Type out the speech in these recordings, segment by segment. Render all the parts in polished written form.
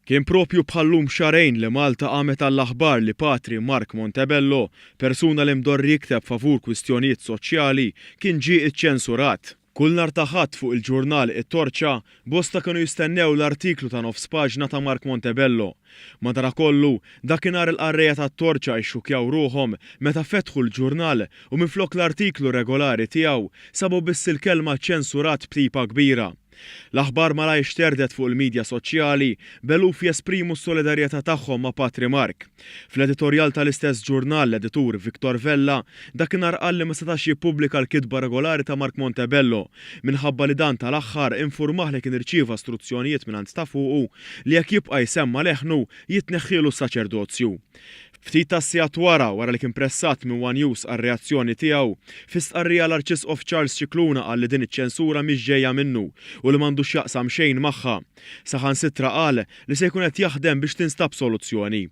Kien propju bħallum xarejn li Malta qamet għall-aħbar li Patri Mark Montebello, persuna li mdorri jikteb favur kwistjonijiet soċjali, kien ġie iċċensurat. Kull nhar ta' ħadd fuq il-ġurnal It-Torċa bosta kienu jistennew l-artiklu ta' nofs paġna ta' Mark Montebello. Madankollu, dakinhar il-qarrejja tat-Torċa jxukjaw ruhom meta fetħu l-ġurnal u minflok l-artiklu regolari tiegħu sabu biss il-kelma ċensurat b'tipa kbira. L-aħbar malaj xterdet fuq il-medja soċjali beluf jesprimu s-solidarjetà tagħhom ma' Patri Mark. Fl-editorjal tal-istess ġurnal l-editur Viktor Vella dakinhar qal li ma setax jippubblika l-kitba regolari ta' Mark Montebello minħabba li dan tal-aħħar infurmah li kien irċieva istruzzjonijiet mingħand ta' fuqu li jekk jibqa' jsemma leħnu jitneħħielu s-saċerdozju. Ftit tas-sigħat wara li kien pressat minn One News għar-reazzjoni tiegħu, fi stqarrija l-Arċisqof Charles Cicluna qal li din iċ-ċensura mhix ġejja minnu u li m'għandux jaqsam xejn magħha. Saħansitra qal li se jkun qed jaħdem biex tinstab soluzzjoni.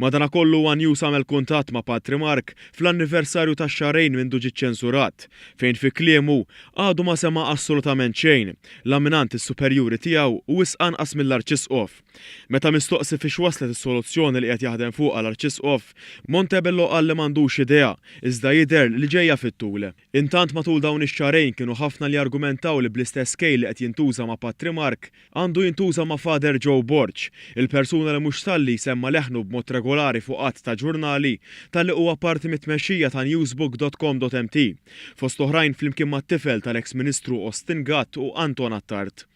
Madankollu One News għamel kuntatt ma' Patri Mark fl-anniversarju tax-xahrejn minn ġie ċensurat, fejn fi kliemu għadu ma sema assolutament xejn, l-amminant is-superjuri tiegħu u wisq anqas mill-Arċisqof. Meta mistoqsi fiex waslet is-soluzzjoni li qed jaħdem fuqha l-Arċisqof, Montebello qal li m'għandux idea, iżda jidher li ġejja fit-tul. Intant matul dawn ix-xahrejn kienu ħafna li argumentaw li bl-istess kejl li qed jintuża ma' Patri Mark għandu jintuża ma' Father Joe Borch, il-persuna li mhux talli semma leħnu b'mod regolari fuq qatt ta' ġurnali tal-li huwa parti mit-tmexxija ta' newsbook.com.mt, fost oħrajn flimkien mat-tifel tal-eks Ministru Austin Gatt u Anton Attard.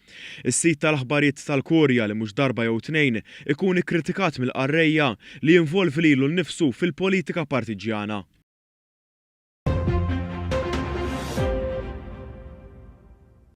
Is-sit tal-aħbarijiet tal-Korja li mhux darba jew tnejn ikun ikkritikat mill-qarrejja li jinvolvi lilu nnifsu fil-politika partiġjana.